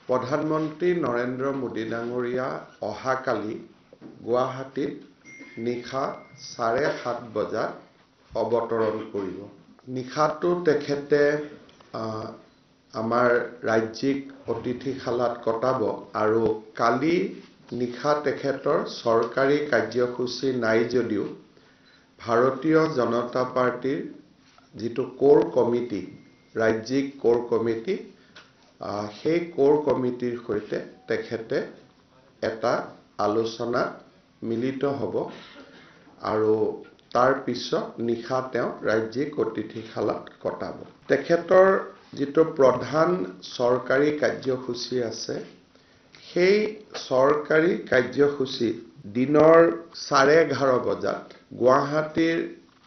প্ৰধানমন্ত্ৰী নৰেন্দ্ৰ মোদী ডাঙৰীয়া অহাকালি গুৱাহাটীত নিশা 7:30 বজাত অৱতৰণ কৰিব। নিশাটো তেখেতে আমাৰ ৰাজ্যিক অতিথিশালাত কটাব আৰু কালি নিশা তেখেতৰ চৰকাৰী কাৰ্যসূচী নাই যদিও ভাৰতীয় জনতা পাৰ্টিৰ যিটো কোৰ কমিটি, ৰাজ্যিক কোৰ কমিটি, সেই কোৰ কমিটিৰ সৈতে তেখেতে এটা আলোচনাত মিলিত হ'ব আৰু তাৰ পিছত নিশা তেওঁ ৰাজ্যিক অতিথিশালাত কটাব। তেখেতৰ যিটো প্ৰধান চৰকাৰী কাৰ্যসূচী আছে, সেই চৰকাৰী কাৰ্যসূচী দিনৰ 11:30 বজাত গুৱাহাটীৰ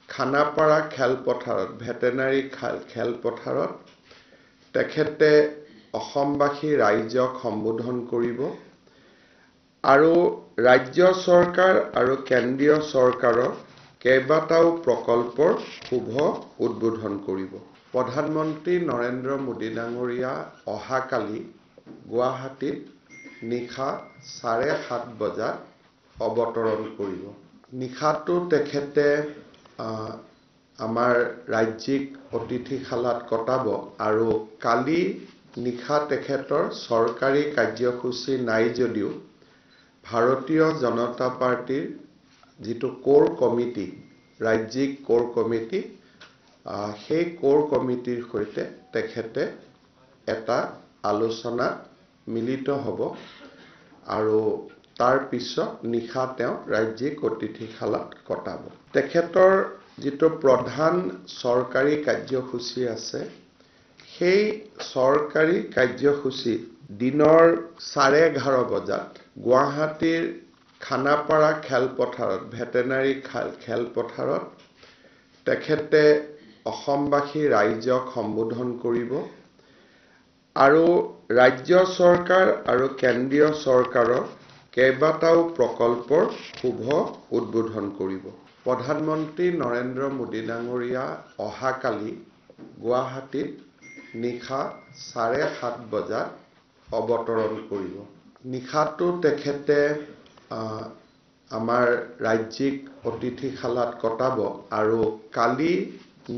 খানাপাৰা খেলপথাৰত, ভেটেনাৰী খেলপথাৰত তেখেতে অসমবাসী ৰাইজক সম্বোধন কৰিব আৰু ৰাজ্য চৰকাৰ আৰু কেন্দ্ৰীয় চৰকাৰৰ কেইবাটাও প্ৰকল্পৰ শুভ উদ্বোধন কৰিব। প্ৰধানমন্ত্ৰী নৰেন্দ্ৰ মোদী ডাঙৰীয়া অহাকালি গুৱাহাটীত নিশা 7:30 বজাত অৱতৰণ কৰিব। নিশাটো তেখেতে আমাৰ ৰাজ্যিক অতিথিশালাত কটাব আৰু কালি নিশা তেখেতৰ চৰকাৰী কাৰ্যসূচী নাই যদিও ভাৰতীয় জনতা পাৰ্টিৰ যিটো কোৰ কমিটি, ৰাজ্যিক কোৰ কমিটি, সেই কোৰ কমিটিৰ সৈতে তেখেতে এটা আলোচনাত মিলিত হ'ব আৰু তাৰ পিছত নিশা তেওঁ ৰাজ্যিক অতিথিশালাত কটাব। তেখেতৰ যিটো প্ৰধান চৰকাৰী কাৰ্যসূচী আছে, সেই চৰকাৰী কাৰ্যসূচী দিনৰ 11:30 বজাত গুৱাহাটীৰ খানাপাৰা খেলপথাৰত, ভেটেনাৰী খেলপথাৰত তেখেতে অসমবাসী ৰাইজক সম্বোধন কৰিব আৰু ৰাজ্য চৰকাৰ আৰু কেন্দ্ৰীয় চৰকাৰৰ কেইবাটাও প্ৰকল্পৰ শুভ উদ্বোধন কৰিব। প্ৰধানমন্ত্ৰী নৰেন্দ্ৰ মোদী ডাঙৰীয়া অহাকালি গুৱাহাটীত নিশা 7:30 বজাত অৱতৰণ কৰিব। নিশাটো তেখেতে আমাৰ ৰাজ্যিক অতিথিশালাত কটাব আৰু কালি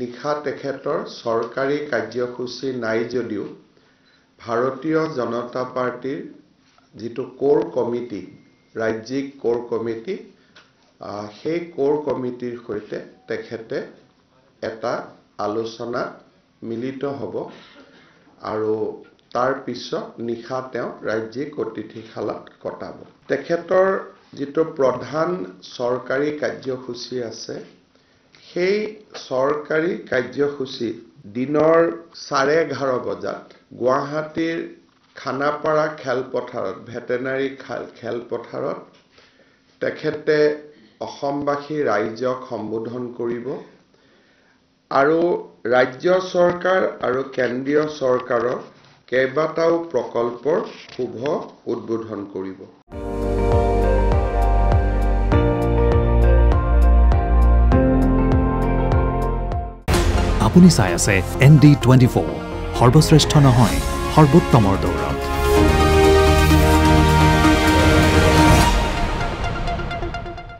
নিশা তেখেতৰ চৰকাৰী কাৰ্যসূচী নাই যদিও ভাৰতীয় জনতা পাৰ্টিৰ যিটো কোৰ কমিটি, ৰাজ্যিক কোৰ কমিটি, সেই কোৰ কমিটিৰ সৈতে তেখেতে এটা আলোচনাত মিলিত হ'ব আৰু তাৰ পিছত নিশা তেওঁ ৰাজ্যিক অতিথিশালাত কটাব। তেখেতৰ যিটো প্ৰধান চৰকাৰী কাৰ্যসূচী আছে, সেই চৰকাৰী কাৰ্যসূচী দিনৰ 11:30 বজাত গুৱাহাটীৰ খানাপাৰা খেলপথাৰত, ভেটেনাৰী খেলপথাৰত তেখেতে অসমবাসী ৰাইজক সম্বোধন কৰিব আৰু ৰাজ্য চৰকাৰ আৰু কেন্দ্ৰীয় চৰকাৰৰ কেইবাটাও প্ৰকল্পৰ শুভ উদ্বোধন কৰিব। আপুনি চাই আছে ND24, সৰ্বশ্ৰেষ্ঠ নহয়, সৰ্বোত্তমৰ দৌৰ।